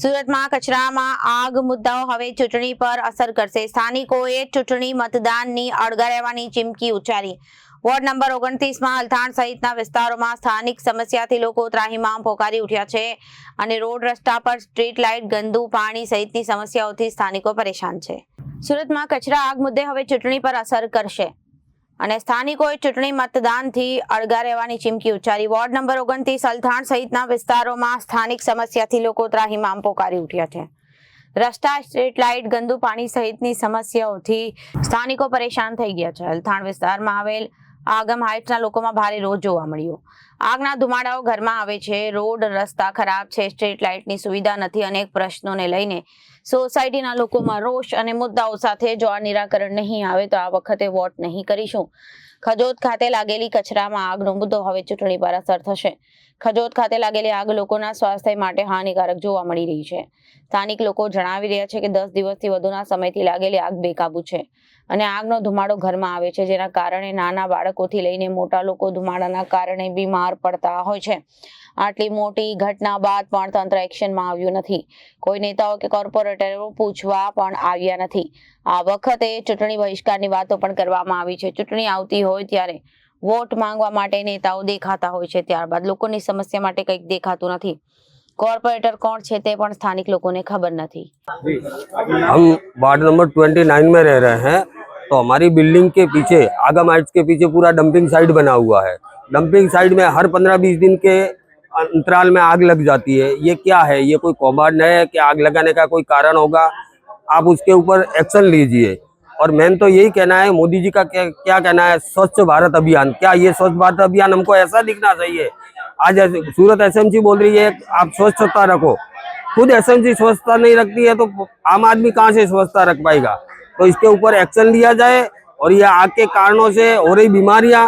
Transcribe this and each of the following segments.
સુરતમાં કચરામાં આગ મુદ્દાઓ હવે ચૂંટણી પર અસર કરશે. સ્થાનિકોએ ચૂંટણી મતદાનની અળગા રહેવાની ચીમકી ઉચ્ચારી. વોર્ડ નંબર 29માં અલથાણ સહિતના વિસ્તારોમાં સ્થાનિક સમસ્યાથી લોકો ત્રાહિમામ પોકારી ઉઠ્યા છે અને રોડ રસ્તા પર સ્ટ્રીટ લાઇટ, ગંદુ પાણી સહિતની સમસ્યાઓથી સ્થાનિકો પરેશાન છે. સુરતમાં કચરા આગ મુદ્દે હવે ચૂંટણી પર અસર કરશે અને સ્થાનિકોએ ચૂંટણી મતદાનથી અળગા રહેવાની ચીમકી ઉચ્ચારી. વોર્ડ નંબર 29 અલથાણ સહિતના વિસ્તારોમાં સ્થાનિક સમસ્યાથી લોકો ત્રાહિમામ પોકારી ઉઠ્યા છે. રસ્તા, સ્ટ્રીટ લાઇટ, ગંદુ પાણી સહિતની સમસ્યાઓથી સ્થાનિકો પરેશાન થઈ ગયા છે. અલથાણ વિસ્તારમાં આવેલ આગમ હાઇટ્સના લોકોમાં ભારે રોષ જોવા મળ્યો. આગના ધુમાડાઓ ઘરમાં આવે છે, રોડ રસ્તા ખરાબ છે, સ્ટ્રીટ લાઇટની સુવિધા નથી. અનેક પ્રશ્નોને લઈને સોસાયટીના લોકોમાં રોષ અને મુદ્દાઓ સાથે જો આ નિરાકરણ નહીં આવે તો આ વખતે વોટ નહીં કરીશું. ખજોદ ખાતે લાગેલી કચરામાં આગનો મુદ્દો હવે ચૂંટણી પર અસર થશે. ખજોદ ખાતે લાગેલી આગ લોકોના સ્વાસ્થ્ય માટે હાનિકારક જોવા મળી રહી છે. સ્થાનિક લોકો જણાવી રહ્યા છે કે 10 દિવસથી વધુના સમયથી લાગેલી આગ બેકાબુ છે અને આગનો ધુમાડો ઘરમાં આવે છે, જેના કારણે નાના બાળકોથી લઈને મોટા લોકો ધુમાડાના કારણે બીમાર પડતા હોય છે. આટલી મોટી ઘટના બાદ પણ તંત્ર એક્શનમાં આવ્યું નથી. કોઈ નેતાઓ કે કોર્પોરેટરો પૂછવા પણ આવ્યા નથી. આ વખતે ચૂંટણી બહિષ્કારની વાતો પણ કરવામાં આવી છે. ચૂંટણી આવતી હોય ત્યારે વોટ માંગવા માટે નેતાઓ દેખાતા હોય છે, ત્યારબાદ લોકોની સમસ્યા માટે કંઈક દેખાતું નથી. कॉर्पोरेटर कौन છે તે પણ સ્થાનિક લોકોને ખબર નથી. हम वार्ड नंबर 29 में रह रहे हैं, तो हमारी बिल्डिंग के पीछे आगम हाइट्स के पीछे पूरा डंपिंग साइट बना हुआ है. डंपिंग साइट में हर 15-20 दिन के अंतराल में आग लग जाती है. ये क्या है? ये कोई कौभांड है कि आग लगाने का कोई कारण होगा? आप उसके ऊपर एक्शन लीजिए. और मेन तो यही कहना है, मोदी जी का क्या कहना है, स्वच्छ भारत अभियान. क्या ये स्वच्छ भारत अभियान हमको ऐसा दिखना चाहिए? आज सूरत एसएमसी बोल रही है आप स्वच्छता रखो, खुद एसएमसी स्वच्छता नहीं रखती है तो आम आदमी कहाँ से स्वच्छता रख पाएगा? तो इसके ऊपर एक्शन लिया जाए. और ये आग के कारणों से हो रही बीमारियां,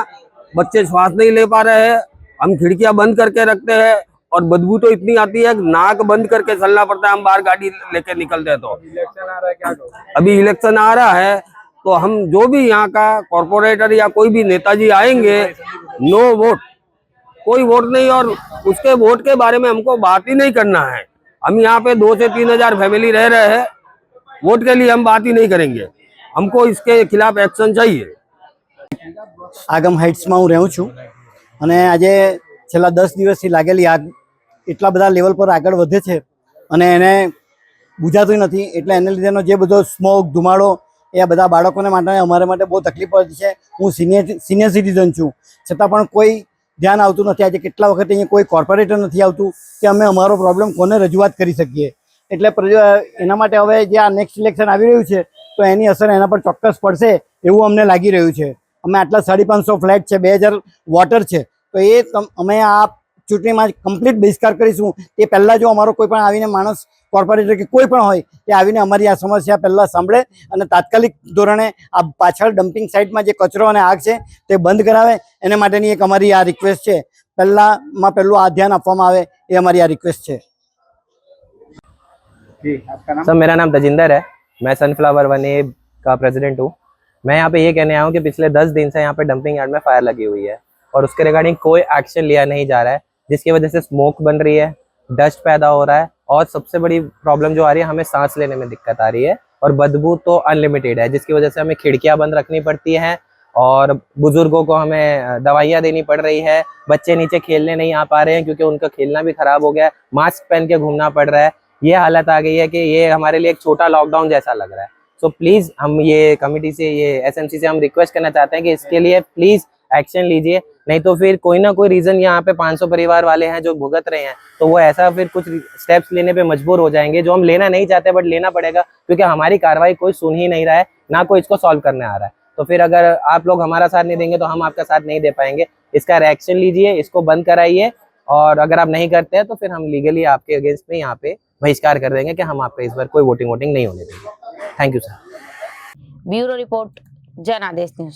बच्चे श्वास नहीं ले पा रहे हैं, हम खिड़कियां बंद करके रखते हैं और बदबू तो इतनी आती है, नाक बंद करके चलना पड़ता है हम बाहर गाड़ी लेके निकलते हैं. तो इलेक्शन आ रहा है क्या? अभी इलेक्शन आ रहा है तो हम जो भी यहाँ का कॉर्पोरेटर या कोई भी नेताजी आएंगे, नो वोट, कोई वोट नहीं. और उसके वोट के बारे में हमको बात ही नहीं करना है. हम यहाँ पे 2 से 3 हजार फैमिली रह रहे हैं, वोट के लिए हम बात ही नहीं करेंगे. हमको इसके खिलाफ एक्शन चाहिए. આગમ હાઇટ્સમાં હું રહું છું અને આજે છેલ્લા 10 દિવસથી લાગેલી આગ એટલા બધા લેવલ પર આગળ વધે છે અને એને બુઝાતું નથી. એટલે એને લીધેનો જે બધો સ્મોક, ધુમાડો એ આ બધા બાળકોને માટે, અમારે માટે બહુ તકલીફ પડે છે. હું સિનિયર સિટીઝન છું, છતાં પણ કોઈ ધ્યાન આવતું નથી. આજે કેટલા વખત અહીંયા કોઈ કોર્પોરેટર નથી આવતું કે અમે અમારો પ્રોબ્લેમ કોને રજૂઆત કરી શકીએ. એટલે એના માટે હવે જે આ નેક્સ્ટ ઇલેક્શન આવી રહ્યું છે તો એની અસર એના પર ચોક્કસ પડશે એવું અમને લાગી રહ્યું છે. અમે આટલા 550 ફ્લેટ છે, 2000 વોટર છે, તો એ અમે આ ચૂંટણીમાં કમ્પ્લીટ બહિષ્કાર કરીશું. એ પહેલાં જો અમારો કોઈ પણ આવીને માણસ, કોર્પોરેટર કે કોઈ પણ હોય તે આવીને અમારી આ સમસ્યા પહેલાં સાંભળે અને તાત્કાલિક ધોરણે આ પાછળ ડમ્પિંગ સાઇટમાં જે કચરો અને આગ છે તે બંધ કરાવે, એના માટેની એક અમારી આ રિક્વેસ્ટ છે. પહેલું આ ધ્યાન આપવામાં આવે એ અમારી આ રિક્વેસ્ટ છે. सर, मेरा नाम तजिंदर है, मैं सनफ्लावर वनेब का प्रेसिडेंट हूँ. मैं यहाँ पे ये कहने आया हूँ कि पिछले 10 दिन से यहाँ पे डंपिंग यार्ड में फायर लगी हुई है और उसके रिगार्डिंग कोई एक्शन लिया नहीं जा रहा है, जिसकी वजह से स्मोक बन रही है, डस्ट पैदा हो रहा है और सबसे बड़ी प्रॉब्लम जो आ रही है, हमें सांस लेने में दिक्कत आ रही है और बदबू तो अनलिमिटेड है, जिसकी वजह से हमें खिड़कियाँ बंद रखनी पड़ती हैं और बुजुर्गों को हमें दवाइयाँ देनी पड़ रही है. बच्चे नीचे खेलने नहीं आ पा रहे हैं क्योंकि उनका खेलना भी खराब हो गया है, मास्क पहन के घूमना पड़ रहा है. ये हालत आ गई है कि ये हमारे लिए एक छोटा लॉकडाउन जैसा लग रहा है. सो प्लीज़ हम ये कमेटी से, ये एसएमसी से हम रिक्वेस्ट करना चाहते हैं कि इसके लिए प्लीज़ एक्शन लीजिए, नहीं तो फिर कोई ना कोई रीज़न यहाँ पे 500 परिवार वाले हैं जो भुगत रहे हैं, तो वो ऐसा फिर कुछ स्टेप्स लेने पे मजबूर हो जाएंगे जो हम लेना नहीं चाहते बट लेना पड़ेगा क्योंकि हमारी कार्रवाई कोई सुन ही नहीं रहा है, ना कोई इसको सॉल्व करने आ रहा है. तो फिर अगर आप लोग हमारा साथ नहीं देंगे तो हम आपका साथ नहीं दे पाएंगे. इसका रिएक्शन लीजिए, इसको बंद कराइए और अगर आप नहीं करते हैं तो फिर हम लीगली आपके अगेंस्ट में यहाँ पे बहिष्कार कर देंगे कि हम आपका इस बार कोई वोटिंग नहीं होने देंगे. Thank you sir. Bureau report, जनादेश न्यूज.